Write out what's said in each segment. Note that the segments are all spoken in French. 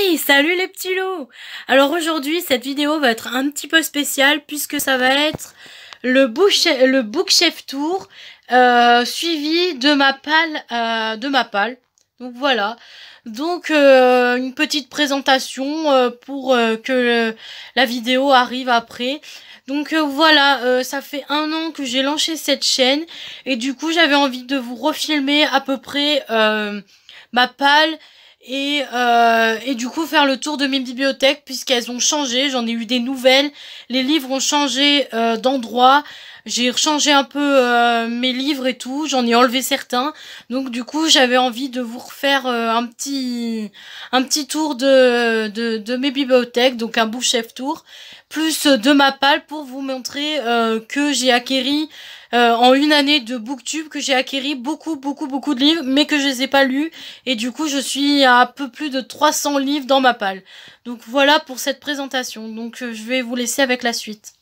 Hey, salut les petits loups! Alors aujourd'hui, cette vidéo va être un petit peu spéciale puisque ça va être le Bookshelf Tour suivi de ma palle. Donc voilà. Donc une petite présentation pour que la vidéo arrive après. Donc voilà, ça fait 1 an que j'ai lancé cette chaîne et du coup j'avais envie de vous refilmer à peu près ma palle et du coup faire le tour de mes bibliothèques puisqu'elles ont changé, j'en ai eu des nouvelles, les livres ont changé d'endroit, j'ai changé un peu mes livres et tout, j'en ai enlevé certains, donc du coup j'avais envie de vous refaire un petit tour de mes bibliothèques, donc un bookshelf tour, plus de ma palle pour vous montrer que j'ai acquéri en 1 année de booktube, que j'ai acquéri beaucoup de livres, mais que je les ai pas lus, et du coup je suis à un peu plus de 300 livres dans ma palle. Donc voilà pour cette présentation, donc je vais vous laisser avec la suite.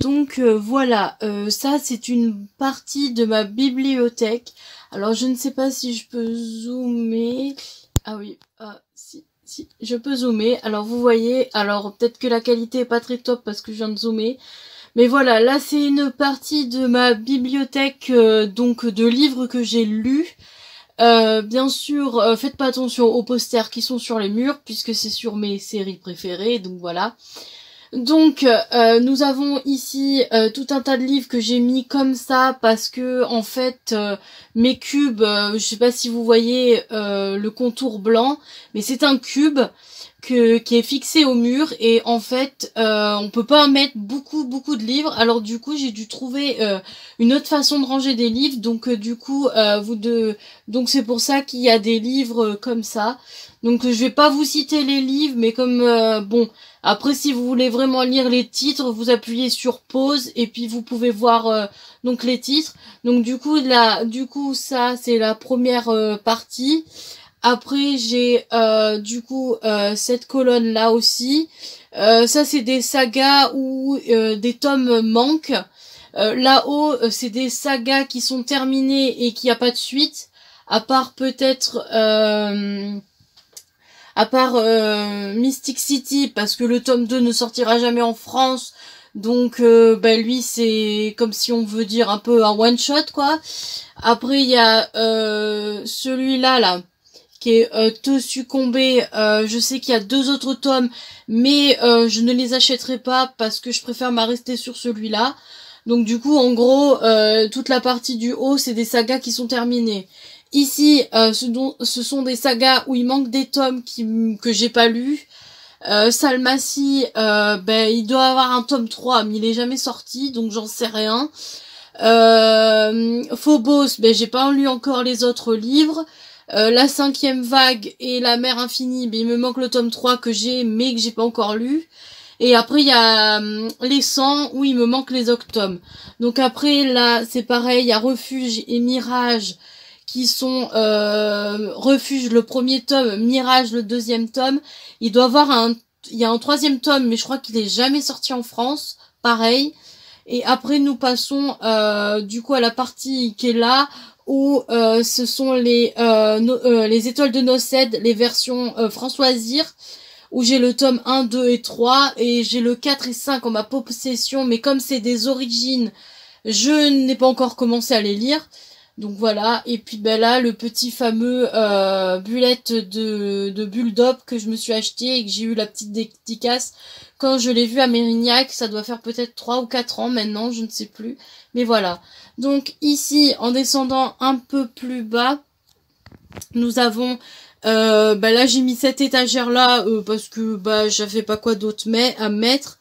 Donc voilà, ça c'est une partie de ma bibliothèque. Alors je ne sais pas si je peux zoomer. Ah oui, si, je peux zoomer. Alors vous voyez, alors peut-être que la qualité est pas très top parce que je viens de zoomer. Mais voilà, là c'est une partie de ma bibliothèque, donc de livres que j'ai lus. Bien sûr, faites pas attention aux posters qui sont sur les murs puisque c'est sur mes séries préférées, donc voilà. Donc nous avons ici tout un tas de livres que j'ai mis comme ça parce que en fait mes cubes, je sais pas si vous voyez le contour blanc, mais c'est un cube qui est fixé au mur et en fait on peut pas mettre beaucoup de livres, alors du coup j'ai dû trouver une autre façon de ranger des livres, donc du coup donc c'est pour ça qu'il y a des livres comme ça. Donc je vais pas vous citer les livres, mais comme bon, après si vous voulez vraiment lire les titres, vous appuyez sur pause et puis vous pouvez voir donc les titres. Donc du coup ça c'est la première partie. Après j'ai du coup cette colonne là aussi. Ça c'est des sagas où des tomes manquent. Là-haut c'est des sagas qui sont terminées et qui a pas de suite, à part peut-être Mystic City, parce que le tome 2 ne sortira jamais en France, donc lui c'est comme si on veut dire un peu un one shot quoi. Après il y a celui-là là qui est Te succomber, je sais qu'il y a 2 autres tomes, mais je ne les achèterai pas parce que je préfère m'arrêter sur celui-là. Donc du coup en gros toute la partie du haut c'est des sagas qui sont terminées. Ici, ce sont des sagas où il manque des tomes que j'ai pas lus. Salmassi, il doit avoir un tome 3, mais il est jamais sorti, donc j'en sais rien. Phobos, j'ai pas lu encore les autres livres. La 5e vague et la mer infinie, il me manque le tome 3 que j'ai, mais que j'ai pas encore lu. Et après, il y a les 100 où il me manque les octomes. Donc après, là, c'est pareil, il y a Refuge et Mirage qui sont Refuge le premier tome, Mirage le deuxième tome. Il doit avoir il y a un troisième tome, mais je crois qu'il est jamais sorti en France. Pareil. Et après, nous passons du coup à la partie qui est là, où ce sont les étoiles de Nocède, les versions Françoisir, où j'ai le tome 1, 2 et 3, et j'ai le 4 et 5 en ma possession, mais comme c'est des origines, je n'ai pas encore commencé à les lire. Donc voilà, et puis ben là, le petit fameux bullet de Bulldog que je me suis acheté et que j'ai eu la petite dédicace quand je l'ai vu à Mérignac. Ça doit faire peut-être 3 ou 4 ans maintenant, je ne sais plus. Mais voilà. Donc ici, en descendant un peu plus bas, nous avons... là j'ai mis cette étagère là parce que j'avais pas quoi d'autre à mettre.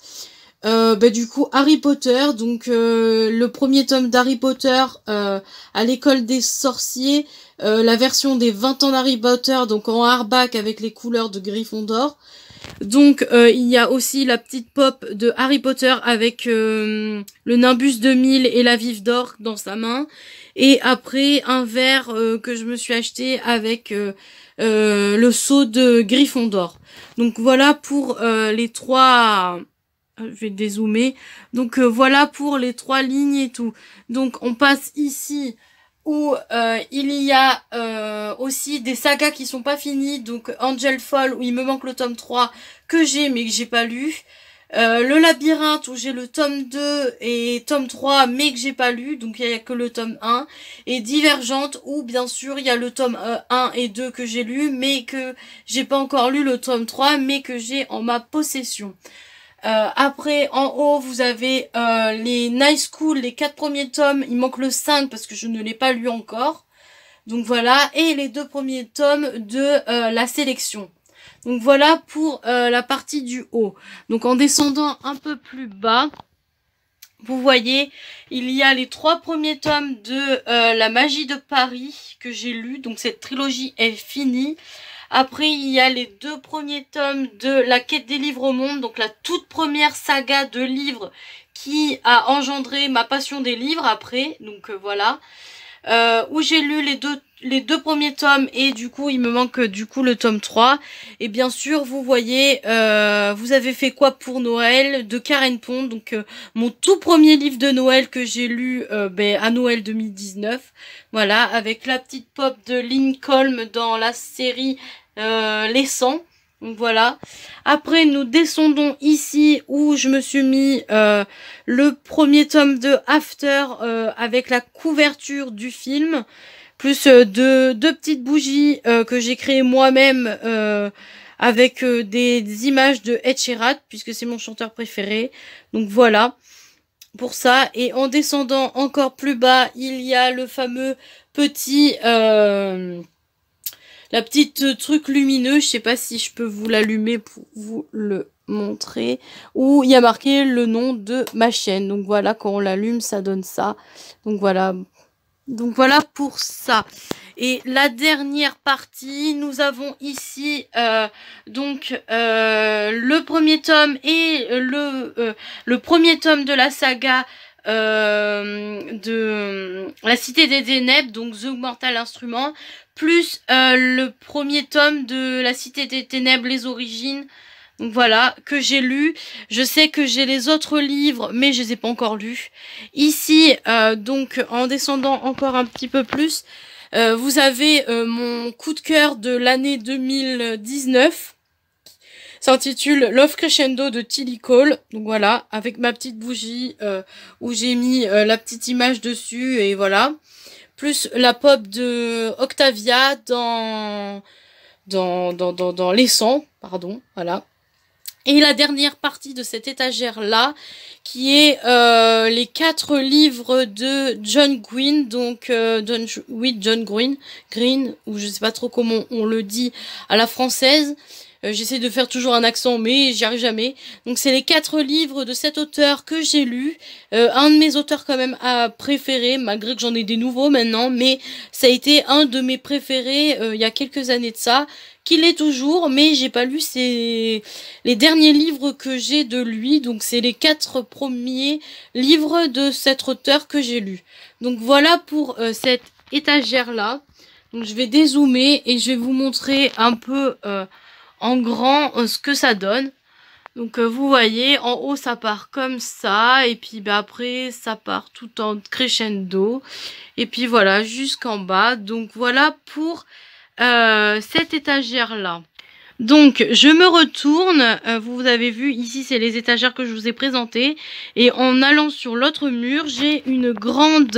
Du coup Harry Potter, donc le premier tome d'Harry Potter à l'école des sorciers, la version des 20 ans d'Harry Potter, donc en hardback avec les couleurs de Gryffondor. Donc il y a aussi la petite pop de Harry Potter avec le Nimbus 2000 et la Vive d'Or dans sa main. Et après un verre que je me suis acheté avec le sceau de Gryffondor. Donc voilà pour les trois... Je vais dézoomer. Donc voilà pour les 3 lignes et tout. Donc on passe ici où il y a aussi des sagas qui sont pas finies. Donc Angel Fall où il me manque le tome 3 que j'ai mais que j'ai pas lu. Le Labyrinthe où j'ai le tome 2 et tome 3 mais que j'ai pas lu. Donc il y a que le tome 1. Et Divergente où bien sûr il y a le tome 1 et 2 que j'ai lu mais que j'ai pas encore lu le tome 3 mais que j'ai en ma possession. Après, en haut, vous avez les Night School, les 4 premiers tomes. Il manque le 5 parce que je ne l'ai pas lu encore. Donc voilà. Et les 2 premiers tomes de la sélection. Donc voilà pour la partie du haut. Donc en descendant un peu plus bas, vous voyez, il y a les 3 premiers tomes de La Magie de Paris que j'ai lu. Donc cette trilogie est finie. Après, il y a les 2 premiers tomes de La Quête des livres au monde, donc la toute première saga de livres qui a engendré ma passion des livres après, donc voilà. Où j'ai lu les deux premiers tomes et du coup il me manque du coup le tome 3. Et bien sûr vous voyez Vous avez fait quoi pour Noël de Karen Pond, donc mon tout premier livre de Noël que j'ai lu à Noël 2019. Voilà, avec la petite pop de Lincoln dans la série Les 100. Donc voilà. Après nous descendons ici où je me suis mis le premier tome de After avec la couverture du film, plus deux petites bougies que j'ai créées moi-même avec des images de Ed Sheeran puisque c'est mon chanteur préféré. Donc voilà pour ça. Et en descendant encore plus bas, il y a le fameux petit la petite truc lumineux, je sais pas si je peux vous l'allumer pour vous le montrer, où il y a marqué le nom de ma chaîne. Donc voilà, quand on l'allume, ça donne ça. Donc voilà pour ça. Et la dernière partie, nous avons ici le premier tome et le premier tome de la saga de La Cité des Ténèbres, donc The Mortal Instrument, plus le premier tome de La Cité des Ténèbres, les origines. Donc voilà, que j'ai lu. Je sais que j'ai les autres livres, mais je les ai pas encore lus. Ici, donc en descendant encore un petit peu plus, vous avez mon coup de cœur de l'année 2019. S'intitule Love Crescendo de Tilly Cole. Donc voilà, avec ma petite bougie où j'ai mis la petite image dessus et voilà. Plus la pop de Octavia dans les 100, pardon, voilà. Et la dernière partie de cette étagère-là, qui est les 4 livres de John Green, donc John Green, ou je sais pas trop comment on le dit à la française. J'essaie de faire toujours un accent, mais j'y arrive jamais. Donc c'est les 4 livres de cet auteur que j'ai lu. Un de mes auteurs quand même préférés, malgré que j'en ai des nouveaux maintenant, mais ça a été un de mes préférés il y a quelques années de ça, qu'il est toujours, mais j'ai pas lu les derniers livres que j'ai de lui, donc c'est les 4 premiers livres de cet auteur que j'ai lu. Donc voilà pour cette étagère là. Donc je vais dézoomer et je vais vous montrer un peu en grand ce que ça donne. Donc vous voyez, en haut ça part comme ça, et puis après ça part tout en crescendo, et puis voilà jusqu'en bas. Donc voilà pour cette étagère là. Donc je me retourne, vous avez vu ici c'est les étagères que je vous ai présentées, et en allant sur l'autre mur j'ai une grande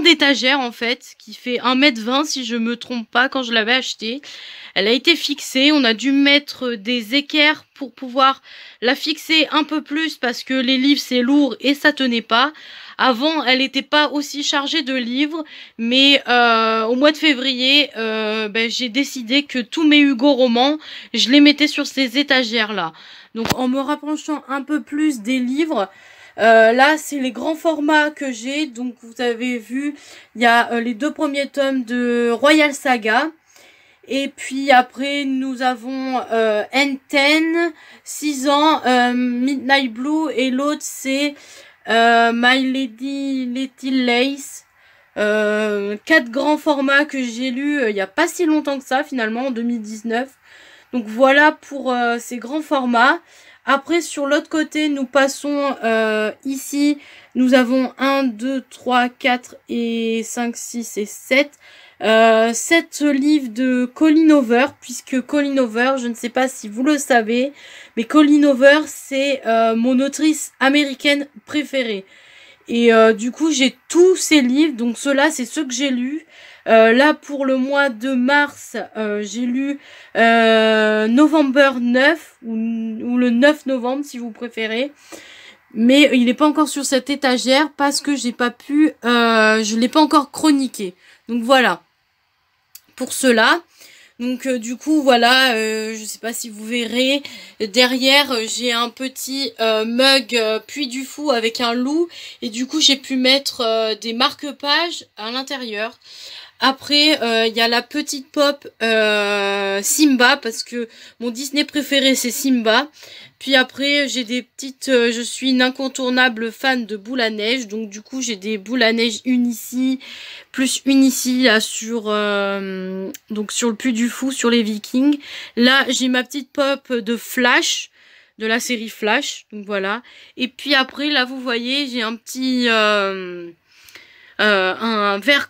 étagère en fait qui fait 1,20 m si je me trompe pas quand je l'avais achetée. Elle a été fixée, on a dû mettre des équerres pour pouvoir la fixer un peu plus parce que les livres c'est lourd et ça tenait pas. Avant, elle n'était pas aussi chargée de livres, mais au mois de février, j'ai décidé que tous mes Hugo romans, je les mettais sur ces étagères-là. Donc en me rapprochant un peu plus des livres, là c'est les grands formats que j'ai. Donc vous avez vu, il y a les 2 premiers tomes de Royal Saga. Et puis après nous avons N10, 6 ans, Midnight Blue, et l'autre c'est My Lady Little Lace. 4 grands formats que j'ai lus il n'y a pas si longtemps que ça finalement, en 2019. Donc voilà pour ces grands formats. Après sur l'autre côté nous passons ici, nous avons 1, 2, 3, 4 et 5, 6 et 7. 7 livres de Colleen Hoover, puisque Colleen Hoover, je ne sais pas si vous le savez, mais Colleen Hoover c'est mon autrice américaine préférée. Et du coup j'ai tous ces livres, donc ceux-là c'est ceux que j'ai lus. Là pour le mois de mars, j'ai lu November 9 ou le 9 novembre si vous préférez. Mais il n'est pas encore sur cette étagère parce que j'ai pas pu, je l'ai pas encore chroniqué. Donc voilà pour cela. Donc du coup voilà, je sais pas si vous verrez, derrière j'ai un petit mug Puy du Fou avec un loup, et du coup j'ai pu mettre des marque-pages à l'intérieur. Après il y a la petite pop Simba, parce que mon Disney préféré c'est Simba. Puis après j'ai des petites, je suis une incontournable fan de boules à neige, donc du coup j'ai des boules à neige une ici, plus une ici là sur donc sur le Puy du Fou, sur les Vikings. Là j'ai ma petite pop de Flash, de la série Flash, donc voilà. Et puis après là vous voyez j'ai un petit un verre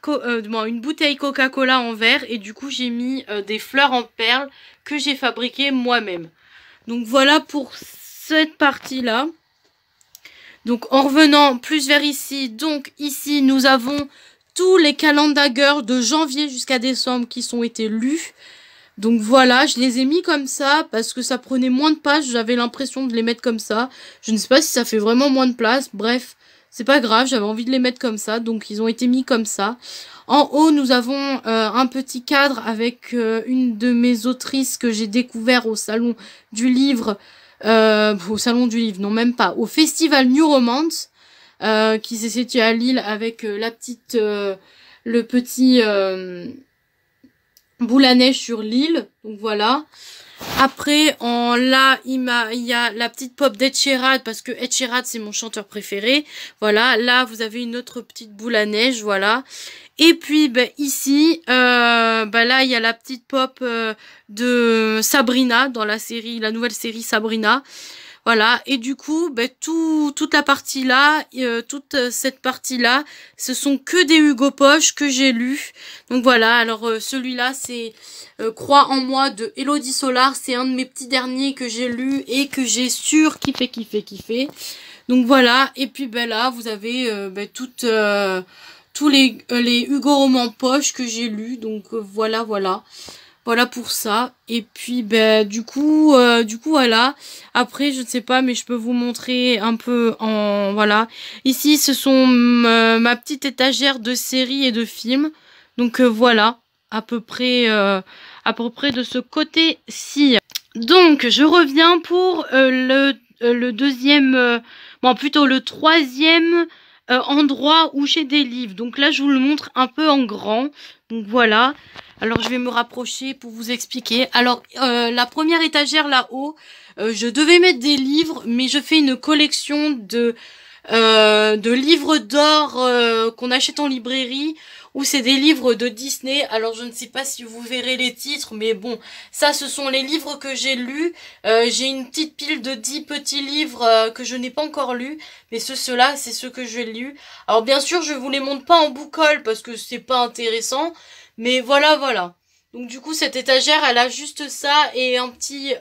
une bouteille Coca-Cola en verre, et du coup j'ai mis des fleurs en perles que j'ai fabriquées moi-même. Donc voilà pour cette partie là. Donc en revenant plus vers ici, donc ici nous avons tous les calendar girls de janvier jusqu'à décembre qui sont été lus. Donc voilà, je les ai mis comme ça parce que ça prenait moins de pages, j'avais l'impression de les mettre comme ça. Je ne sais pas si ça fait vraiment moins de place, bref, c'est pas grave, j'avais envie de les mettre comme ça, donc ils ont été mis comme ça. En haut, nous avons un petit cadre avec une de mes autrices que j'ai découvert au salon du livre, non même pas, au festival New Romance, qui s'est situé à Lille, avec la petite, le petit boule à neige sur l'île, donc voilà. Après, là, il y a la petite pop d'Ed Sheeran, parce que Ed Sheeran, c'est mon chanteur préféré. Voilà, là, vous avez une autre petite boule à neige, voilà. Et puis, ici, là, il y a la petite pop de Sabrina, dans la série, la nouvelle série Sabrina. Voilà, et du coup, toute la partie là, toute cette partie là, ce sont que des Hugo Poche que j'ai lus. Donc voilà, alors celui-là c'est Croix en moi de Elodie Solar, c'est un de mes petits derniers que j'ai lu et que j'ai kiffé. Donc voilà, et puis là vous avez tous les Hugo romans poche que j'ai lus. Donc voilà. Voilà pour ça. Et puis du coup voilà. Après je ne sais pas, mais je peux vous montrer un peu en voilà. Ici ce sont ma petite étagère de séries et de films. Donc voilà, à peu près de ce côté-ci. Donc je reviens pour le deuxième, plutôt le troisième endroit où j'ai des livres. Donc là je vous le montre un peu en grand. Donc voilà. Alors, je vais me rapprocher pour vous expliquer. Alors, la première étagère là-haut, je devais mettre des livres, mais je fais une collection de livres d'or qu'on achète en librairie, ou c'est des livres de Disney. Alors, je ne sais pas si vous verrez les titres, mais bon, ça, ce sont les livres que j'ai lus. J'ai une petite pile de 10 petits livres que je n'ai pas encore lus, mais ceux-là, c'est ceux que j'ai lus. Alors, bien sûr, je vous les montre pas en book haul parce que c'est pas intéressant. Mais voilà, voilà. Donc du coup, cette étagère, elle a juste ça et un petit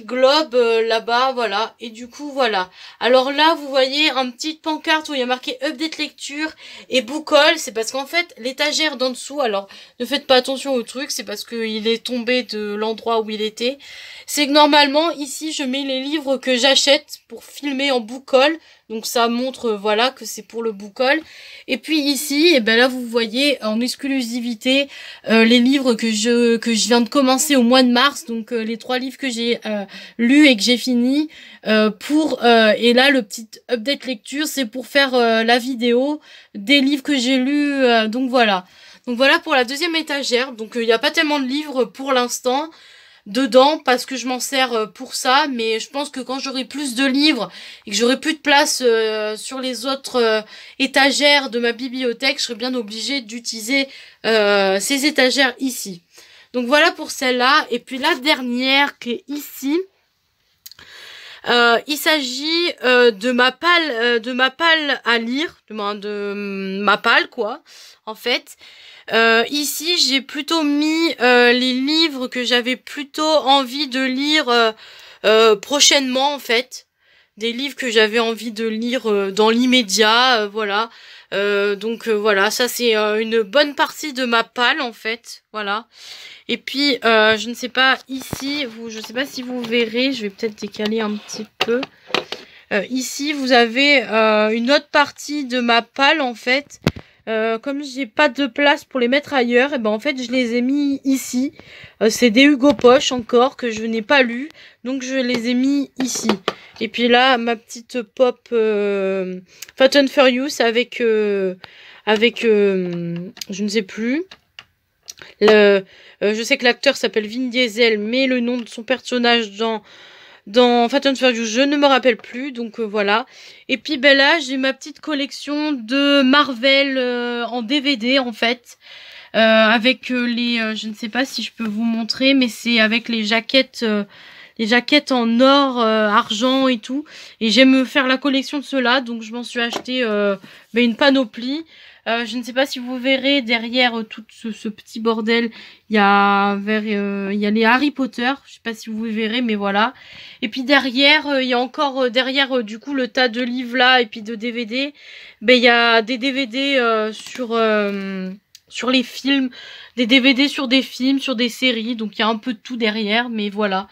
globe là-bas, voilà. Et du coup, voilà. Alors là, vous voyez un petit pancarte où il y a marqué Update Lecture et Book Haul. C'est parce qu'en fait, l'étagère d'en dessous, alors ne faites pas attention au truc, c'est parce qu'il est tombé de l'endroit où il était. C'est que normalement, ici, je mets les livres que j'achète pour filmer en Book Haul. Donc ça montre, voilà, que c'est pour le book haul. Et puis ici, et ben là vous voyez en exclusivité les livres que je viens de commencer au mois de mars. Donc les 3 livres que j'ai lus et que j'ai fini. Et là le petit update lecture, c'est pour faire la vidéo des livres que j'ai lus. Donc voilà. Donc voilà pour la deuxième étagère. Donc il n'y a pas tellement de livres pour l'instant dedans parce que je m'en sers pour ça, mais je pense que quand j'aurai plus de livres et que j'aurai plus de place sur les autres étagères de ma bibliothèque, je serai bien obligée d'utiliser ces étagères ici. Donc voilà pour celle-là. Et puis la dernière qui est ici, il s'agit de ma palle à lire, de ma palle quoi, en fait. Ici, j'ai plutôt mis les livres que j'avais plutôt envie de lire prochainement, en fait. Des livres que j'avais envie de lire dans l'immédiat, voilà. Donc voilà, ça c'est une bonne partie de ma palle, en fait, voilà. Et puis, je ne sais pas, ici, je ne sais pas si vous verrez, je vais peut-être décaler un petit peu. Ici, vous avez une autre partie de ma palle, en fait. Comme j'ai pas de place pour les mettre ailleurs, et ben en fait je les ai mis ici. C'est des Hugo Poche encore que je n'ai pas lu, donc je les ai mis ici. Et puis là ma petite pop Fast and Furious avec je ne sais plus. Je sais que l'acteur s'appelle Vin Diesel, mais le nom de son personnage dans Fast and Furious, je ne me rappelle plus, donc voilà. Et puis ben là, j'ai ma petite collection de Marvel en DVD en fait, avec je ne sais pas si je peux vous montrer, mais c'est avec les jaquettes en or, argent et tout. Et j'aime me faire la collection de ceux-là, donc je m'en suis acheté une panoplie. Je ne sais pas si vous verrez derrière tout ce petit bordel, il y a les Harry Potter, je sais pas si vous verrez, mais voilà. Et puis derrière, il y a encore derrière du coup le tas de livres là et puis de DVD. Ben il y a des DVD sur les films, des DVD sur des films, sur des séries, donc il y a un peu de tout derrière, mais voilà.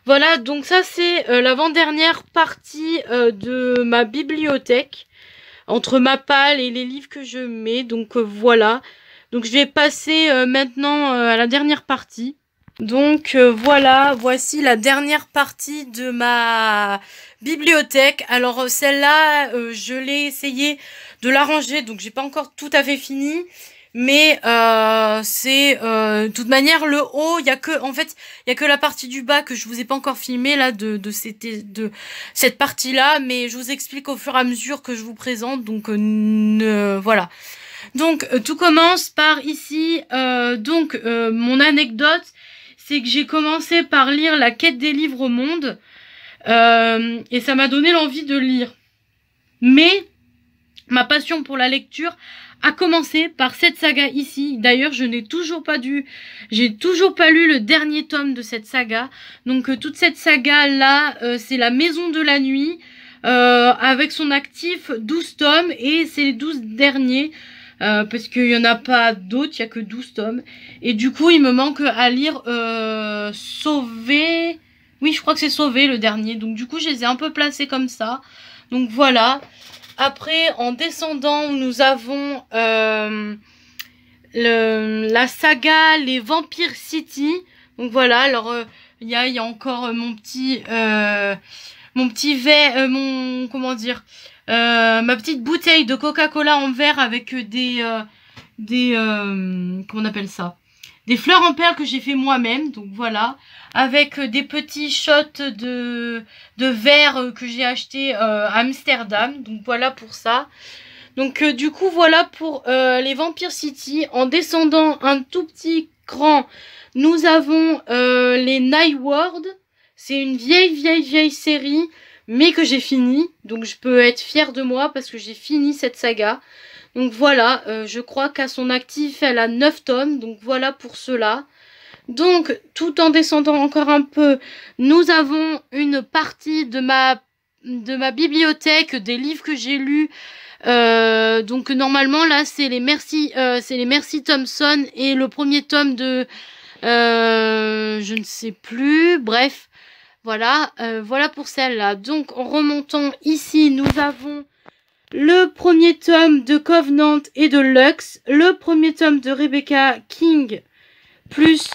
Voilà, donc ça c'est l'avant-dernière partie de ma bibliothèque. Entre ma palle et les livres que je mets, donc voilà. Donc je vais passer maintenant à la dernière partie. Donc voilà, voici la dernière partie de ma bibliothèque. Alors celle-là, je l'ai essayé de l'arranger, donc j'ai pas encore tout à fait fini. Mais c'est de toute manière le haut, il y a que la partie du bas que je vous ai pas encore filmé là de cette partie-là, mais je vous explique au fur et à mesure que je vous présente. Donc voilà. Donc tout commence par ici. Mon anecdote, c'est que j'ai commencé par lire La Quête des livres au monde et ça m'a donné l'envie de lire. Mais ma passion pour la lecture a commencé par cette saga ici. D'ailleurs, j'ai toujours pas lu le dernier tome de cette saga. Donc toute cette saga là, c'est La Maison de la Nuit avec son actif 12 tomes et c'est les 12 derniers. Parce qu'il y en a pas d'autres, il y a que 12 tomes. Et du coup, il me manque à lire Sauvé. Oui, je crois que c'est Sauvé le dernier. Donc du coup, je les ai un peu placés comme ça. Donc voilà. Après, en descendant, nous avons la saga Les Vampire City. Donc voilà, alors il y a encore mon petit verre, ma petite bouteille de Coca-Cola en verre avec comment on appelle ça? Des fleurs en perles que j'ai fait moi-même, donc voilà, avec des petits shots de verre que j'ai acheté à Amsterdam, donc voilà pour ça. Donc du coup voilà pour les Vampire City. En descendant un tout petit cran, nous avons les Night Ward. C'est une vieille série, mais que j'ai fini, donc je peux être fière de moi parce que j'ai fini cette saga. Donc voilà, je crois qu'à son actif, elle a 9 tomes. Donc voilà pour cela. Donc, tout en descendant encore un peu, nous avons une partie de ma bibliothèque, des livres que j'ai lus. Donc normalement, là, c'est les Merci Thompson et le premier tome de... je ne sais plus. Bref, voilà. Voilà pour celle-là. Donc, en remontant ici, nous avons... le premier tome de Covenant et de Lux, le premier tome de Rebecca King, plus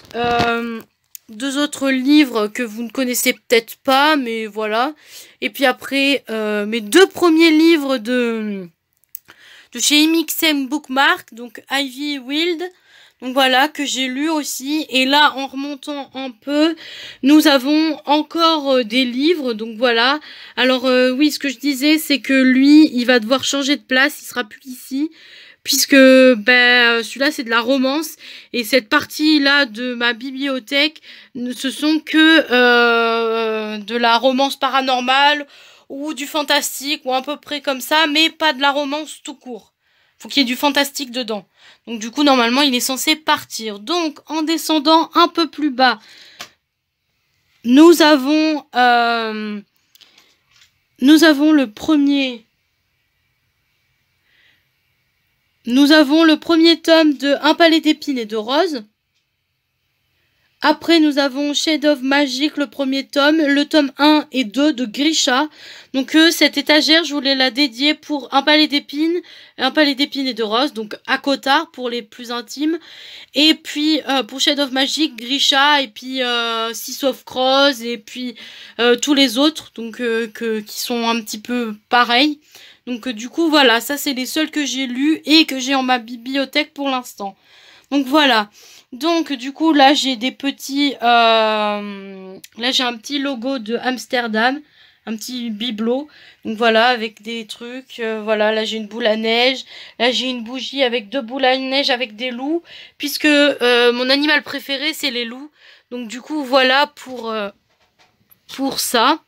deux autres livres que vous ne connaissez peut-être pas, mais voilà. Et puis après, mes deux premiers livres de chez MXM Bookmark, donc Ivy Wild, donc voilà, que j'ai lu aussi. Et là, en remontant un peu, nous avons encore des livres, donc voilà. Alors oui, ce que je disais, c'est que lui, il va devoir changer de place, il sera plus ici, puisque ben celui-là c'est de la romance, et cette partie-là de ma bibliothèque, ce sont que de la romance paranormale, ou du fantastique, ou à peu près comme ça, mais pas de la romance tout court. Faut qu'il y ait du fantastique dedans. Donc du coup, normalement, il est censé partir. Donc, en descendant un peu plus bas, nous avons le premier... Nous avons le premier tome de Un palais d'épines et de roses. Après, nous avons Shade of Magic, le premier tome, le tome 1 et 2 de Grisha. Donc, cette étagère, je voulais la dédier pour Un palais d'épines et de roses, donc à Cotard pour les plus intimes. Et puis, pour Shade of Magic, Grisha, et puis Six of Crows, et puis tous les autres, donc qui sont un petit peu pareils. Donc, du coup, voilà, ça, c'est les seuls que j'ai lus et que j'ai en ma bibliothèque pour l'instant. Donc, voilà. Donc du coup là j'ai des petits là j'ai un petit logo de Amsterdam, un petit bibelot, donc voilà, avec des trucs, voilà, là j'ai une boule à neige, là j'ai une bougie avec deux boules à neige avec des loups, puisque mon animal préféré c'est les loups, donc du coup voilà pour ça.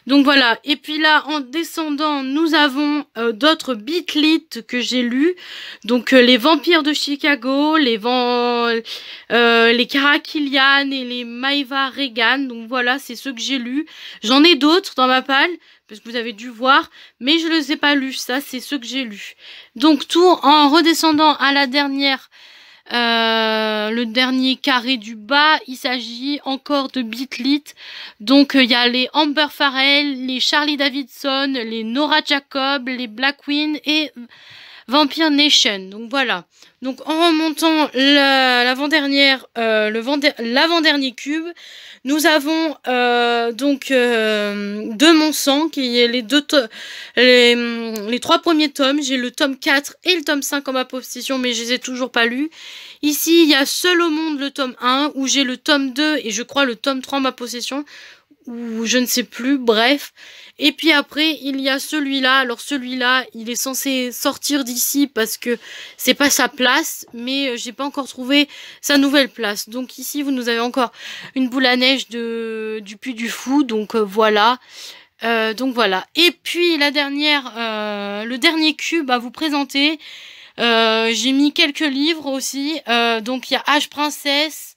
Donc voilà, et puis là en descendant nous avons d'autres bitlit que j'ai lus, donc les vampires de Chicago, les Karakilian et les Maeva Regan, donc voilà, c'est ceux que j'ai lus. J'en ai d'autres dans ma palle, parce que vous avez dû voir, mais je ne les ai pas lus, ça c'est ceux que j'ai lus. Donc tout en redescendant à la dernière... le dernier carré du bas, il s'agit encore de bitlit. Donc il y a les Amber Farrell, les Charlie Davidson, les Nora Jacob, les Black Queen et Vampire Nation. Donc voilà. Donc en remontant l'avant-dernière, l'avant-dernier cube, nous avons de mon sang, qui est les trois premiers tomes. J'ai le tome 4 et le tome 5 en ma possession, mais je les ai toujours pas lus. Ici, il y a Seul au monde le tome 1, où j'ai le tome 2 et je crois le tome 3 en ma possession, ou je ne sais plus, bref. Et puis après, il y a celui-là. Alors celui-là, il est censé sortir d'ici parce que c'est pas sa place, mais j'ai pas encore trouvé sa nouvelle place. Donc ici, vous nous avez encore une boule à neige du Puy du Fou, donc voilà. Donc voilà. Et puis la dernière, le dernier cube à vous présenter. J'ai mis quelques livres aussi. Donc il y a H Princesse.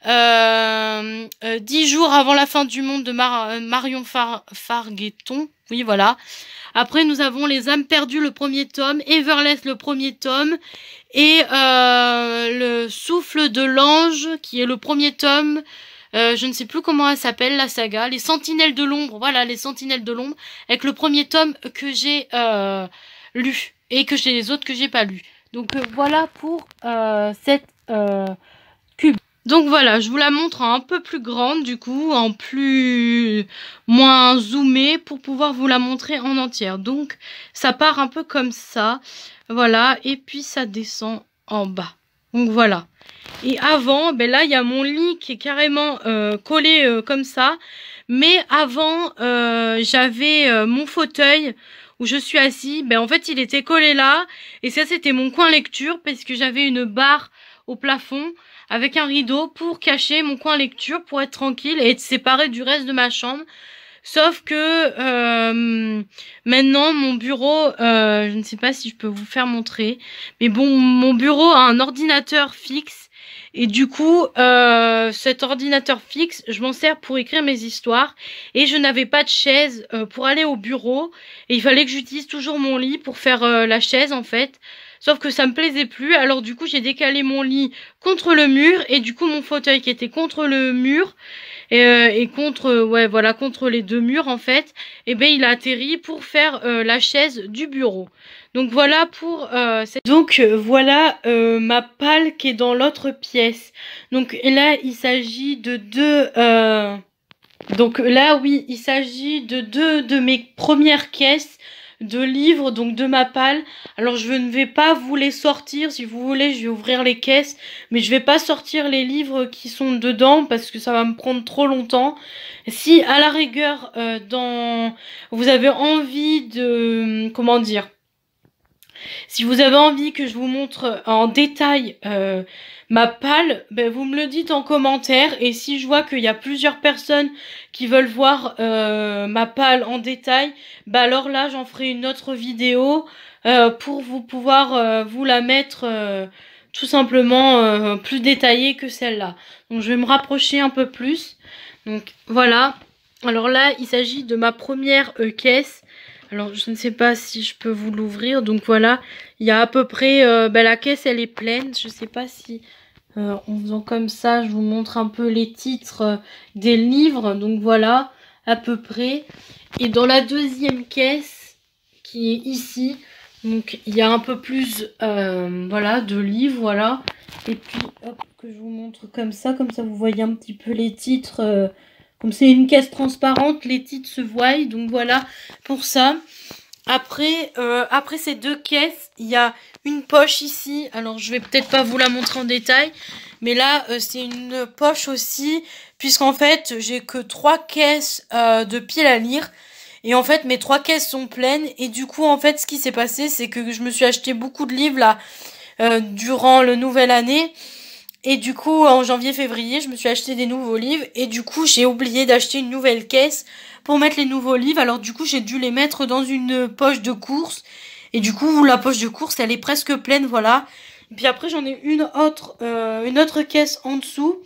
10 jours avant la fin du monde de Marion Fargueton. Oui, voilà. Après, nous avons Les âmes perdues, le premier tome. Everless, le premier tome. Et Le souffle de l'ange, qui est le premier tome. Je ne sais plus comment elle s'appelle, la saga. Les sentinelles de l'ombre. Voilà, les sentinelles de l'ombre. Avec le premier tome que j'ai lu. Et que j'ai les autres que j'ai pas lu. Donc voilà pour cette cube. Donc voilà, je vous la montre en un peu plus grande du coup, moins zoomée pour pouvoir vous la montrer en entière. Donc ça part un peu comme ça, voilà, et puis ça descend en bas. Donc voilà. Et avant, ben là il y a mon lit qui est carrément collé comme ça. Mais avant, j'avais mon fauteuil où je suis assise. Ben en fait il était collé là. Et ça c'était mon coin lecture parce que j'avais une barre au plafond avec un rideau pour cacher mon coin lecture, pour être tranquille et être séparé du reste de ma chambre. Sauf que maintenant mon bureau, je ne sais pas si je peux vous faire montrer, mais bon, mon bureau a un ordinateur fixe et du coup cet ordinateur fixe, je m'en sers pour écrire mes histoires et je n'avais pas de chaise pour aller au bureau et il fallait que j'utilise toujours mon lit pour faire la chaise en fait. Sauf que ça me plaisait plus, alors du coup j'ai décalé mon lit contre le mur et du coup mon fauteuil qui était contre le mur et contre contre les deux murs en fait, et ben il a atterri pour faire la chaise du bureau. Donc voilà pour voilà ma palle qui est dans l'autre pièce. Donc là il s'agit de deux donc là oui, il s'agit de deux de mes premières caisses de livres, donc de ma palle. Alors je ne vais pas vous les sortir, si vous voulez je vais ouvrir les caisses, mais je vais pas sortir les livres qui sont dedans parce que ça va me prendre trop longtemps. Si à la rigueur vous avez envie de comment dire, si vous avez envie que je vous montre en détail ma palle, ben vous me le dites en commentaire. Et si je vois qu'il y a plusieurs personnes qui veulent voir ma palle en détail, ben alors là j'en ferai une autre vidéo pour vous pouvoir vous la mettre tout simplement plus détaillée que celle-là. Donc je vais me rapprocher un peu plus. Donc voilà. Alors là il s'agit de ma première caisse. Alors je ne sais pas si je peux vous l'ouvrir. Donc voilà, il y a à peu près la caisse elle est pleine. Je sais pas si en faisant comme ça je vous montre un peu les titres des livres. Donc voilà à peu près. Et dans la deuxième caisse qui est ici, donc il y a un peu plus voilà de livres, voilà. Et puis hop, que je vous montre comme ça vous voyez un petit peu les titres. Comme c'est une caisse transparente, les titres se voient. Donc voilà pour ça. Après ces deux caisses, il y a une poche ici. Alors je vais peut-être pas vous la montrer en détail. Mais là, c'est une poche aussi. Puisqu'en fait, j'ai que 3 caisses de piles à lire. Et en fait, mes 3 caisses sont pleines. Et du coup, en fait, ce qui s'est passé, c'est que je me suis acheté beaucoup de livres là durant le nouvelle année. Et du coup, en janvier-février, je me suis acheté des nouveaux livres. Et du coup, j'ai oublié d'acheter une nouvelle caisse pour mettre les nouveaux livres. Alors du coup, j'ai dû les mettre dans une poche de course. Et du coup, la poche de course, elle est presque pleine, voilà. Et puis après, j'en ai une autre caisse en dessous.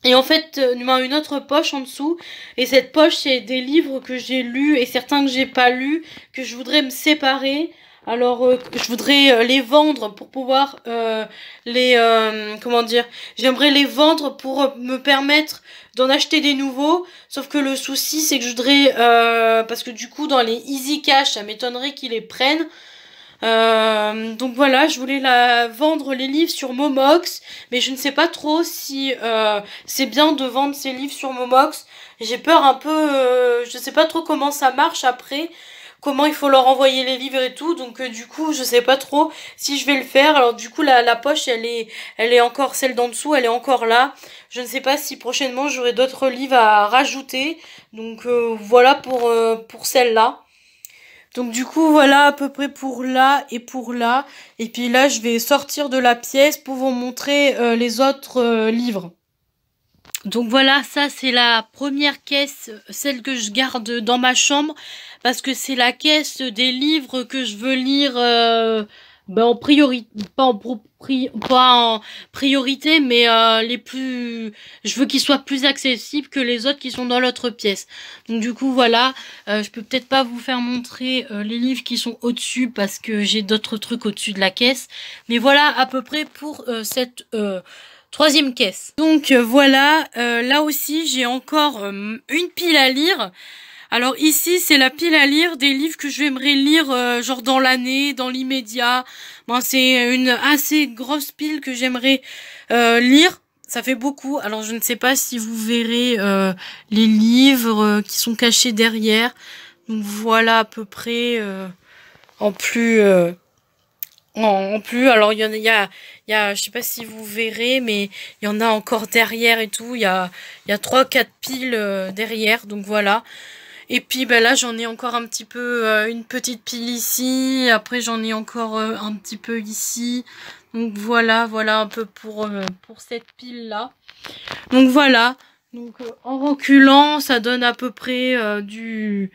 Et en fait, une autre poche en dessous. Et cette poche, c'est des livres que j'ai lus et certains que j'ai pas lus, que je voudrais me séparer. Alors, je voudrais les vendre pour pouvoir comment dire, j'aimerais les vendre pour me permettre d'en acheter des nouveaux. Sauf que le souci, c'est que je voudrais, parce que du coup, dans les Easy Cash, ça m'étonnerait qu'ils les prennent. Donc voilà, je voulais vendre les livres sur Momox, mais je ne sais pas trop si c'est bien de vendre ces livres sur Momox. J'ai peur un peu, je sais pas trop comment ça marche après. Comment il faut leur envoyer les livres et tout, donc du coup je sais pas trop si je vais le faire. Alors du coup la poche elle est encore, celle d'en dessous elle est encore là. Je ne sais pas si prochainement j'aurai d'autres livres à rajouter, donc voilà pour celle-là. Donc du coup voilà à peu près pour là et pour là. Et puis là je vais sortir de la pièce pour vous montrer les autres livres. Donc voilà, ça c'est la première caisse, celle que je garde dans ma chambre, parce que c'est la caisse des livres que je veux lire en priorité, pas en priorité, mais je veux qu'ils soient plus accessibles que les autres qui sont dans l'autre pièce. Donc du coup voilà, je peux peut-être pas vous faire montrer les livres qui sont au-dessus parce que j'ai d'autres trucs au-dessus de la caisse, mais voilà à peu près pour cette troisième caisse. Donc voilà, là aussi j'ai encore une pile à lire. Alors ici c'est la pile à lire des livres que j'aimerais lire genre dans l'année, dans l'immédiat. Bon, c'est une assez grosse pile que j'aimerais lire. ça fait beaucoup. Alors je ne sais pas si vous verrez les livres qui sont cachés derrière. Donc voilà à peu près en plus en plus. Alors je sais pas si vous verrez, mais il y en a encore derrière et tout. Il y a 3-4 piles derrière. Donc voilà. Et puis ben là j'en ai encore un petit peu une petite pile ici, après j'en ai encore un petit peu ici. Donc voilà un peu pour cette pile là. Donc voilà. Donc en reculant, ça donne à peu près du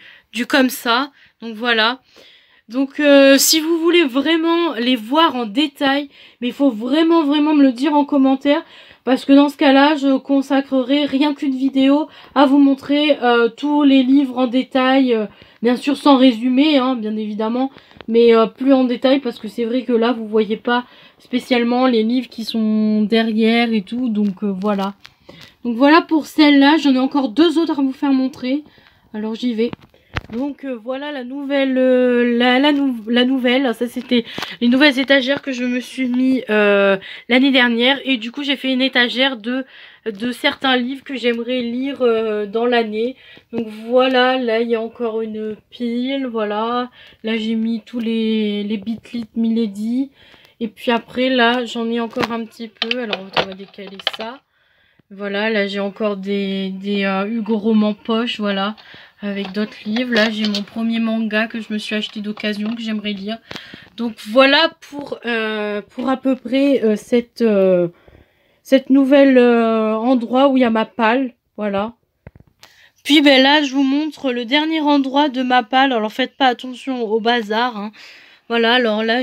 comme ça. Donc voilà. Donc si vous voulez vraiment les voir en détail, mais il faut vraiment me le dire en commentaire, parce que dans ce cas-là, je consacrerai rien qu'une vidéo à vous montrer tous les livres en détail, bien sûr sans résumé, hein, bien évidemment, mais plus en détail, parce que c'est vrai que là, vous voyez pas spécialement les livres qui sont derrière et tout, donc voilà. Donc voilà pour celle-là, j'en ai encore 2 autres à vous faire montrer, alors j'y vais. Donc voilà la nouvelle, la nouvelle, ça c'était les nouvelles étagères que je me suis mis l'année dernière, et du coup j'ai fait une étagère de certains livres que j'aimerais lire dans l'année. Donc voilà, là il y a encore une pile, voilà, là j'ai mis tous les Beatlit Milady, et puis après là j'en ai encore un petit peu, alors on va décaler ça. Voilà, là j'ai encore des Hugo Roman poche, voilà, avec d'autres livres. Là j'ai mon premier manga que je me suis acheté d'occasion, que j'aimerais lire. Donc voilà pour à peu près cette nouvelle endroit où il y a ma palle, voilà. Puis ben là je vous montre le dernier endroit de ma palle. Alors faites pas attention au bazar, hein. Voilà, alors là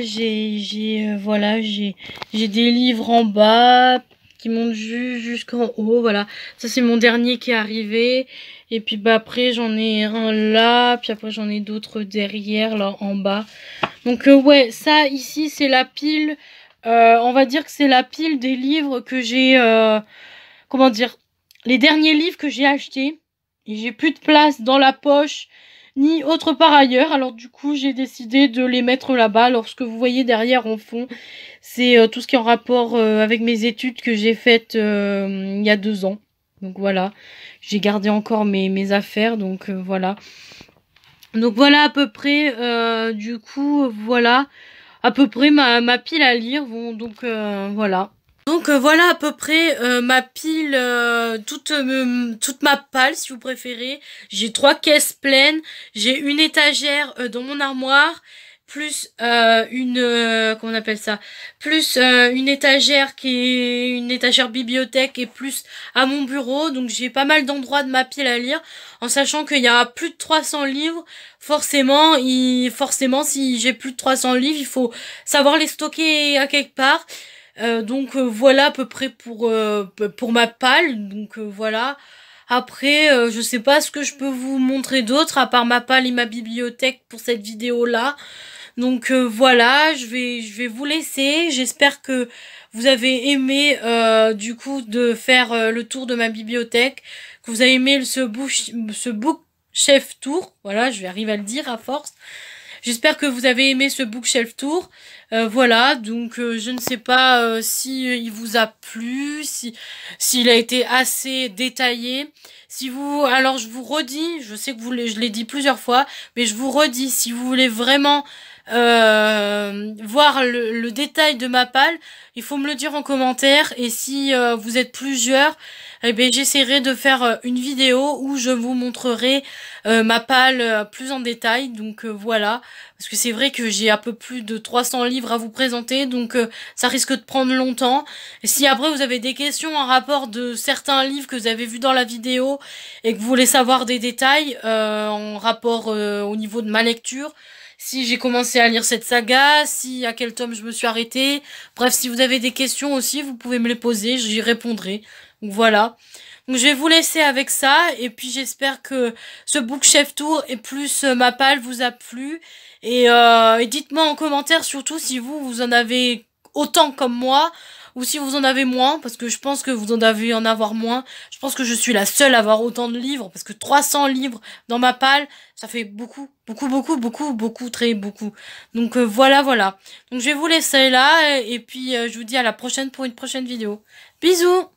voilà, j'ai des livres en bas qui montent jusqu'en haut, voilà. Ça c'est mon dernier qui est arrivé, et puis bah après j'en ai un là, puis après j'en ai d'autres derrière là en bas. Donc ouais, ça ici c'est la pile, on va dire que c'est la pile des livres que j'ai, comment dire, les derniers livres que j'ai achetés, et j'ai plus de place dans la poche ni autre part ailleurs, alors du coup j'ai décidé de les mettre là-bas. Alors ce que vous voyez derrière en fond, c'est tout ce qui est en rapport avec mes études que j'ai faites il y a 2 ans. Donc voilà, j'ai gardé encore mes affaires, donc voilà. Donc voilà à peu près, du coup voilà, à peu près ma pile à lire. Bon, donc voilà. Donc voilà à peu près ma pile, toute ma palle si vous préférez. J'ai 3 caisses pleines, j'ai une étagère dans mon armoire, plus comment on appelle ça, plus une étagère qui est une étagère bibliothèque, et plus à mon bureau. Donc j'ai pas mal d'endroits de ma pile à lire, en sachant qu'il y a plus de 300 livres. Forcément si j'ai plus de 300 livres, il faut savoir les stocker à quelque part. Donc voilà à peu près pour ma palle. Donc voilà. Après, je sais pas ce que je peux vous montrer d'autre à part ma palle et ma bibliothèque pour cette vidéo là. Donc voilà, je vais vous laisser. J'espère que vous avez aimé du coup de faire le tour de ma bibliothèque, que vous avez aimé ce bookshelf tour. Voilà, je vais arriver à le dire à force. J'espère que vous avez aimé ce bookshelf tour. Voilà, donc je ne sais pas si il vous a plu, s'il a été assez détaillé. Alors je vous redis, je sais que je l'ai dit plusieurs fois, mais je vous redis, si vous voulez vraiment voir le détail de ma palle, il faut me le dire en commentaire. Et si vous êtes plusieurs, eh bien j'essaierai de faire une vidéo où je vous montrerai ma palle plus en détail. Donc voilà, parce que c'est vrai que j'ai un peu plus de 300 livres à vous présenter, donc ça risque de prendre longtemps. Et si après vous avez des questions en rapport de certains livres que vous avez vus dans la vidéo et que vous voulez savoir des détails en rapport au niveau de ma lecture, si j'ai commencé à lire cette saga, à quel tome je me suis arrêtée, bref, si vous avez des questions aussi, vous pouvez me les poser, j'y répondrai. Donc voilà. Donc je vais vous laisser avec ça, et puis j'espère que ce bookshelf tour et plus ma palle vous a plu. Et dites-moi en commentaire surtout si vous en avez autant comme moi, ou si vous en avez moins, parce que je pense que vous en devez en avoir moins. Je pense que je suis la seule à avoir autant de livres, parce que 300 livres dans ma palle, ça fait beaucoup, très beaucoup. Donc voilà. Donc je vais vous laisser là, et puis je vous dis à la prochaine pour une prochaine vidéo. Bisous!